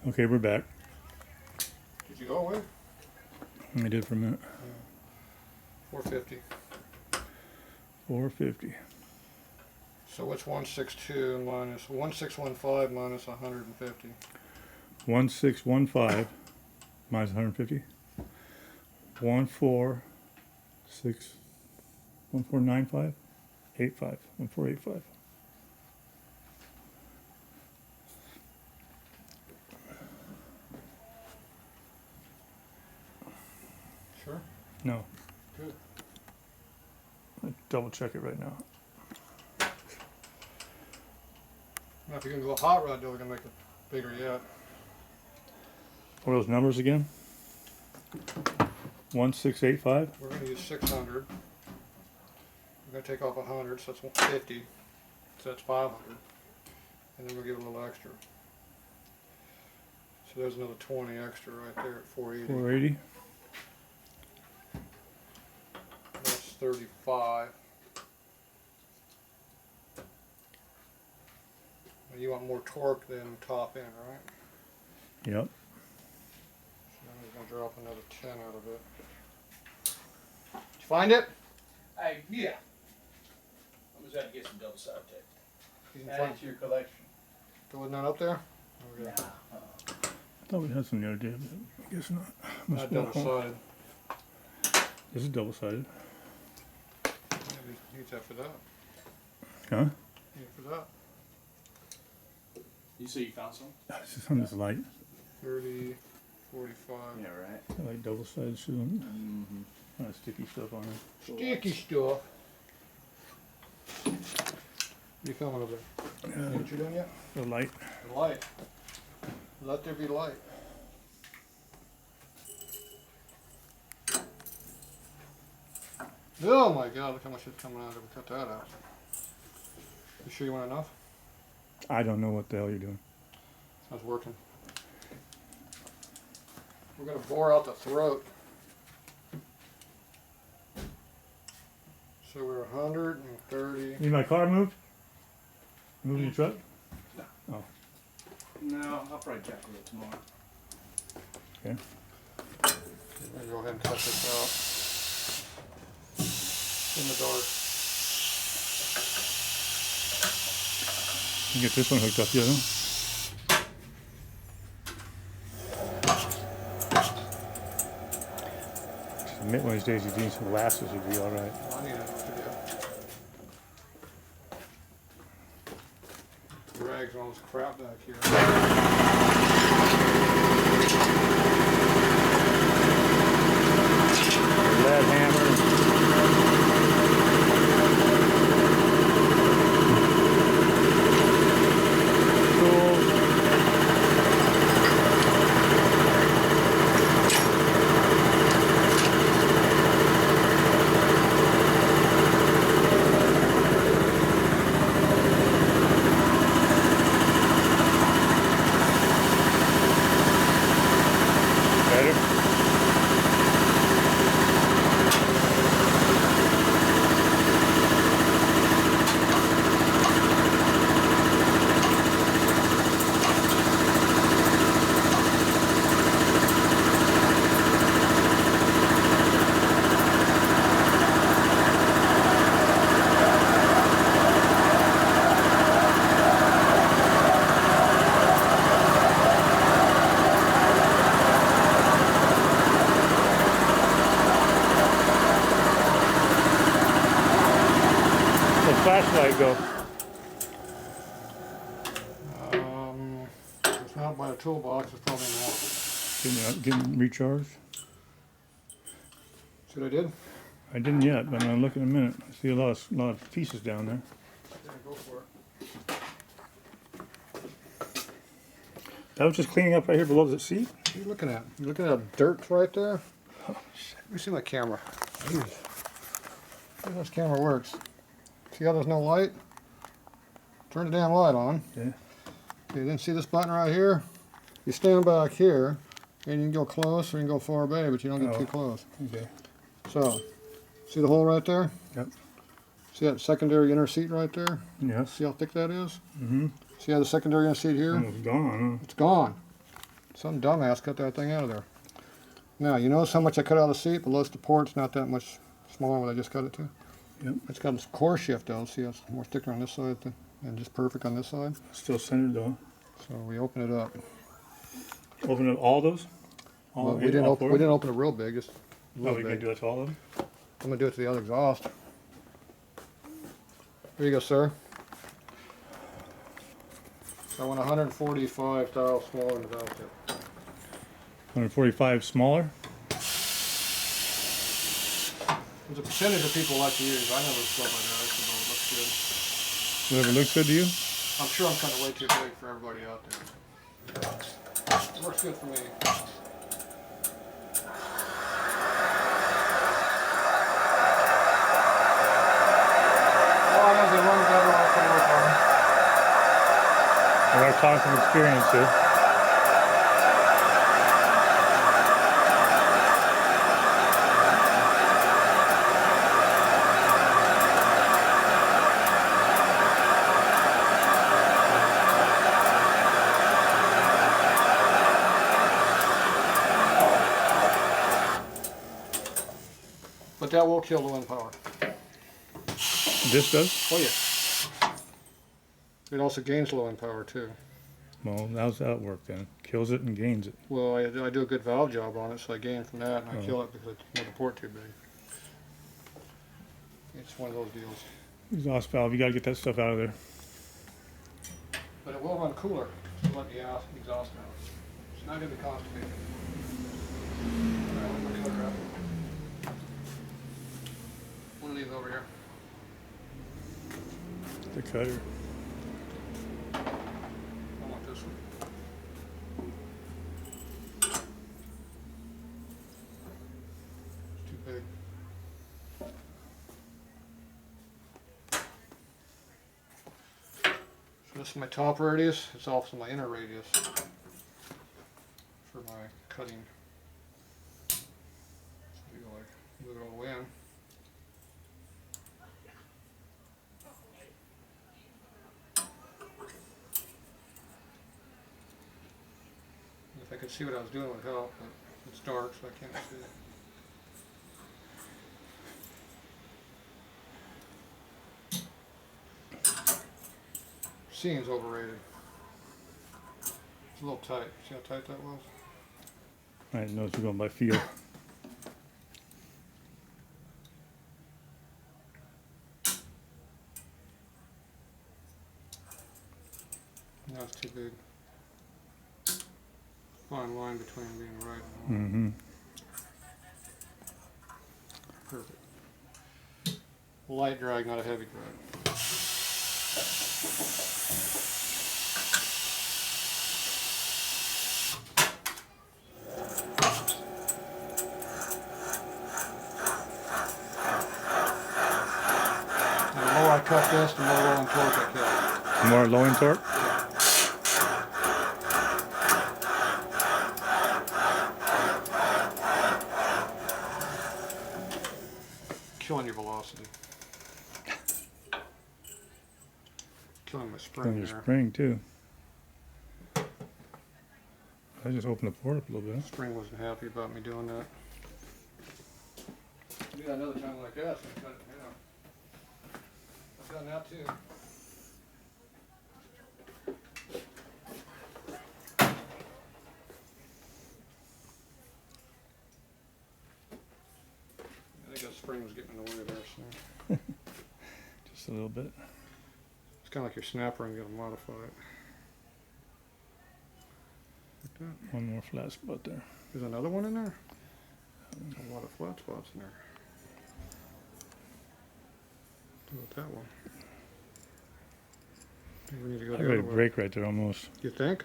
Okay, we're back. Did you go away? I did for a minute. 450. 450. So what's 162 minus 1615 minus 150? 1615 minus 150. 1495. 85. 1485. Sure. No. Good. I'll double check it right now. Now if you're gonna go hot rod, we're gonna make it bigger yet. What are those numbers again? 1685. We're gonna use 600. We're gonna take off 100, so that's 150. So that's 500, and then we'll give it a little extra. So there's another 20 extra right there at 480. 480. That's 35. Now you want more torque than top end, right? Yep. So I'm just gonna drop another 10 out of it. Did you find it? Yeah. I was out to get some double-sided tape. You can Add find it to your collection. There was none up there? Nah. I thought we had some the other day, but I guess not. Not double sided. This is double sided. Needs that for that. Huh? Need it for that. You say you found some? It's just on this light. 30, 45. Yeah, right. I like double sided shit on Mm-hmm. kind of sticky stuff on it. Sticky stuff. What are you filming over there? What you doing yet? The light. The light. Let there be light. Oh my god, look how much is coming out of it. Cut that out. You sure you want enough? I don't know what the hell you're doing. Sounds working. We're going to bore out the throat. So we're 130. Need my car moved? Moving your truck? No, I'll probably check with it tomorrow. Okay. I'm going to go ahead and cut this out. In the dark. You get this one hooked up yet, huh? Admit one of these days you need some glasses, you'd be alright. I need it to do. Drags all this crap back here. Lead hammer. Tools. Better? Flashlight go? It's not by a toolbox, it's probably not. Getting recharged? See what I did? I didn't yet, but I'm gonna look in a minute. I see a lot of pieces down there. Yeah, go for it. That was just cleaning up right here below the seat. What are you looking at? You looking at dirt right there? Oh, shit. Let me see my camera. Jeez. See how this camera works. See how there's no light? Turn the damn light on. Yeah. Okay, then see this button right here? You stand back here, and you can go close or you can go far away, but you don't get too close. Okay. So, see the hole right there? Yep. See that secondary inner seat right there? Yes. See how thick that is? Mm-hmm. See how the secondary inner seat here? Almost gone, It's gone. Some dumbass cut that thing out of there. Now, you notice how much I cut out of the seat? Below the port's not that much smaller than what I just cut it to. Yep. It's got this core shift though. See, it's more thicker on this side and just perfect on this side. Still centered though. So we open it up. Open up all those? All Well, we eight, didn't all open. four? We didn't open it real big. Just a Oh, little we can big. do that to all of them? I'm gonna do it to the other exhaust. Here you go, sir. So I went 145 thou smaller than the valve tip. 145 smaller? There's a percentage of people like to use. I never stuff like that. I said, "Oh, it looks good." Whatever looks good to you? I'm sure I'm cutting it way too big for everybody out there. It works good for me. Well, as it runs better, I'll put it work on. With our constant experience here. But that will kill the wind power. This does? Oh yeah. It also gains low end power too. Well, how's that work then? Kills it and gains it. Well, I do a good valve job on it, so I gain from that, and I Oh. kill it because it's made the port too big. It's one of those deals. Exhaust valve, you gotta get that stuff out of there. But it will run cooler to let the exhaust out. It's not going to be cost efficient. Alright, where's my cutter at? I'm going to leave it over here. The cutter. I want this one. It's too big. So this is my top radius. It's also my inner radius for my cutting. So you go like move it all the way in. If I could see what I was doing would help, but it's dark so I can't see it. Seeing's overrated. It's a little tight. See how tight that was? I didn't know if you're going by feel. No, it's too big. Fine line between being right and wrong. Mm-hmm. Perfect. Light drag, not a heavy drag. And the more I cut this, the more rolling torque I kill. More low end torque? Killing your velocity. Killing my On spring your there. spring too. I just opened the port up a little bit. Spring wasn't happy about me doing that. Do that another time like that, so I cut it in half. I've done that too. I think that spring was getting in the way there, so Just a little bit. it's kind of like your snapper and you gotta modify it. Like that. One more flat spot there. There's another one in there? There's a lot of flat spots in there. What about that one? I think we need to go I the got a other way. break right there almost. You think?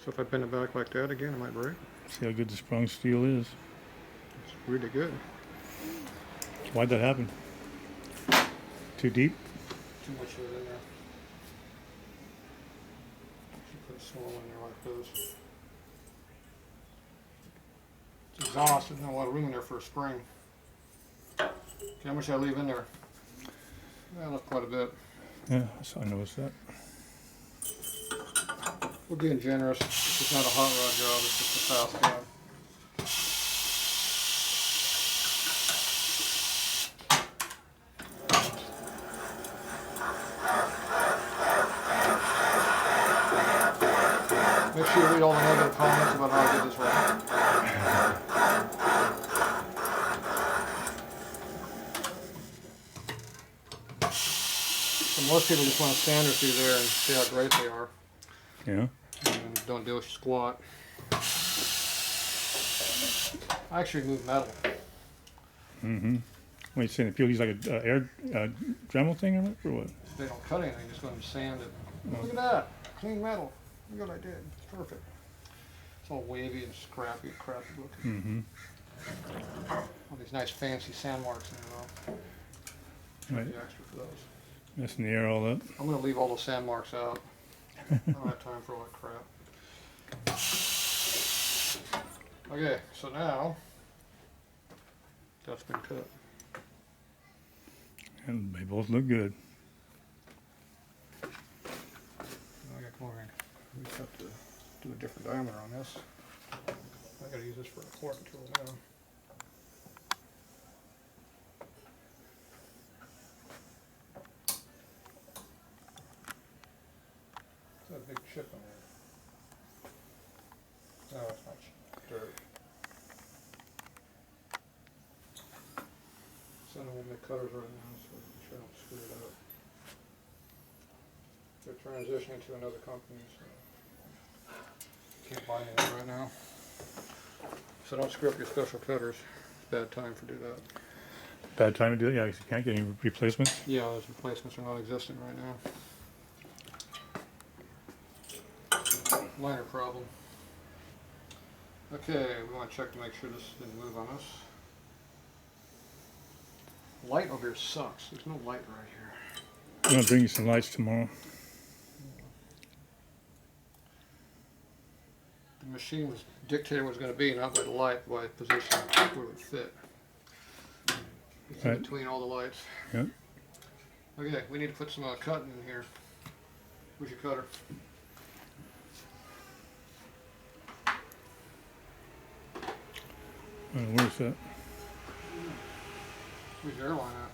So if I bend it back like that again, it might break? See how good the sprung steel is. It's really good. Why'd that happen? Too deep? Too much of it in there. Should put a small one in there like this. It's exhaust, there's not a lot of room in there for a spring. Okay, how much did I leave in there? Yeah, I left quite a bit. Yeah, I noticed that. We're being generous. This is not a hot rod job, it's just a fast job. Make sure you read all the negative comments about how I did this wrong. So most people just want to sander through there and see how great they are. Yeah. And don't do a squat. I actually remove metal. Mm-hmm. What are you saying? People use like a air Dremel thing on it, or what? They don't cut anything, just go and sand it. Look at that, clean metal. Look what I did. It's perfect. It's all wavy and scrappy looking. Mm-hmm. All these nice fancy sand marks in it though. Right. The extra for those. Messing the air all up. I'm gonna leave all the sand marks out. I don't have time for all that crap. Okay, so now that's been cut. And they both look good. Now I gotta come over here. We just have to do a different diameter on this. I gotta use this for a quarter tool now. There's a big chip in there. No, it's not dirt. So I'm gonna make cutters right now, so I'm sure I don't screw it up. They're transitioning to another company, so can't buy anything right now. So don't screw up your special cutters. It's a bad time to do that. Bad time to do it? Yeah, 'cause you can't get any replacements. Yeah, those replacements are not existent right now. Minor problem. Okay, we want to check to make sure this didn't move on us. Light over here sucks. There's no light right here. I'm gonna bring you some lights tomorrow. The machine was dictating what it was going to be, not by the light, by position where it would fit. It's in Right. between all the lights. Yep. Okay, we need to put some cutting in here. Where's your cutter? Where's that? Where's your airline at?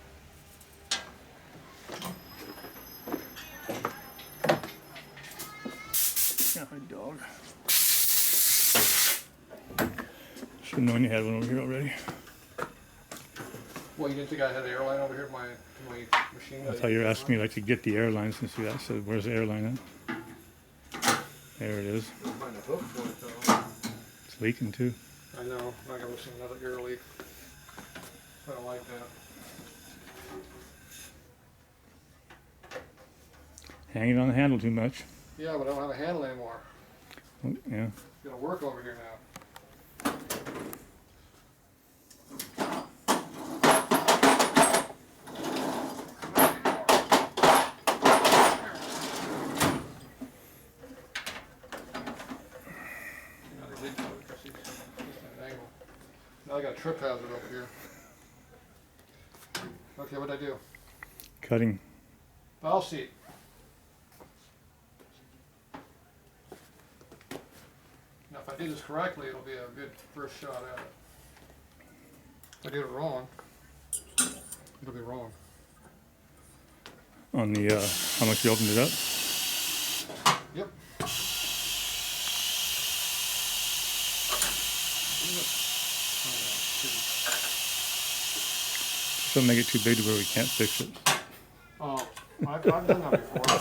Yeah, dog. Should have known you had one over here already. Well, you didn't think I had an airline over here in my machine? I thought you were asking me like to get the airlines and see that. I said, where's the airline at? There it is. Find a hook for it though. It's leaking too. I know. I'm not gonna listen to another air leak. I don't like that. Hanging on the handle too much. Yeah, but I don't have a handle anymore. Oh, yeah. Gonna work over here now. Now I got a trip hazard over here. Okay, what'd I do? Cutting. Valve seat. Now if I do this correctly, it'll be a good first shot at it. If I do it wrong, it'll be wrong. On the, how much you opened it up? Yep. Don't make it too big to where we can't fix it. Oh, I've done that before. I'm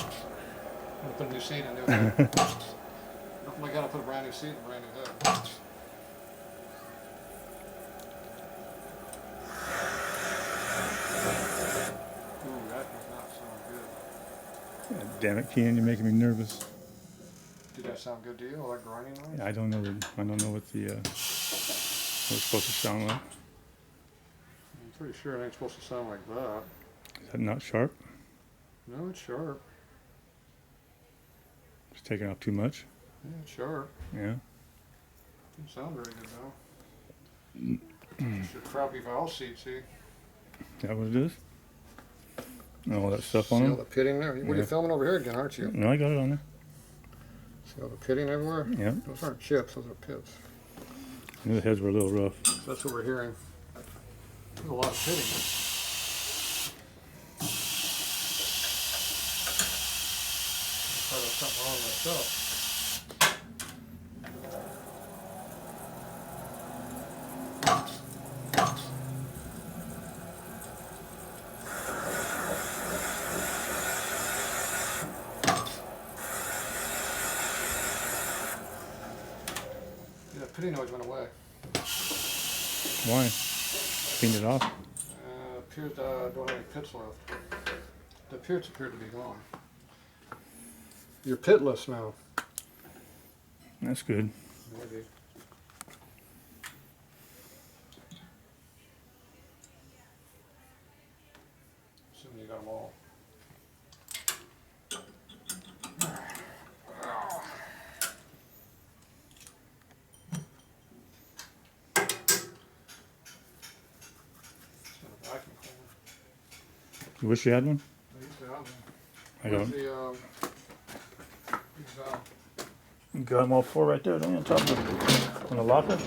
gonna put a new seat in there. Oh my god, I put a brand new seat and a brand new head. Ooh, that does not sound good. God damn it, Keenan, you're making me nervous. Did that sound good to you? All that grinding noise? I don't know. I don't know what the what it's supposed to sound like. I'm pretty sure it ain't supposed to sound like that. Is that not sharp? No, it's sharp. It's taking off too much. Yeah, it's sharp. Yeah. Doesn't sound very good though. It's your crappy valve seat, see? Is that what it is? All that stuff on See all them? the pitting there? What are you Yeah. filming over here again, aren't you? No, I got it on there. See all the pitting everywhere? Yeah. Those aren't chips, those are pits. I knew the heads were a little rough. So that's what we're hearing. There's a lot of pitting. There's something wrong with myself. Yeah, pitting noise went away. Why? Cleaned it off? Appears don't have any pits left. The pits appear to be gone. You're pitless now. That's good. Maybe. Assuming you got them all. Vacuum cleaner. You wish you had one? I used to have one. I don't. Where's the, You got them all four right there, don't you? On top of on the locker?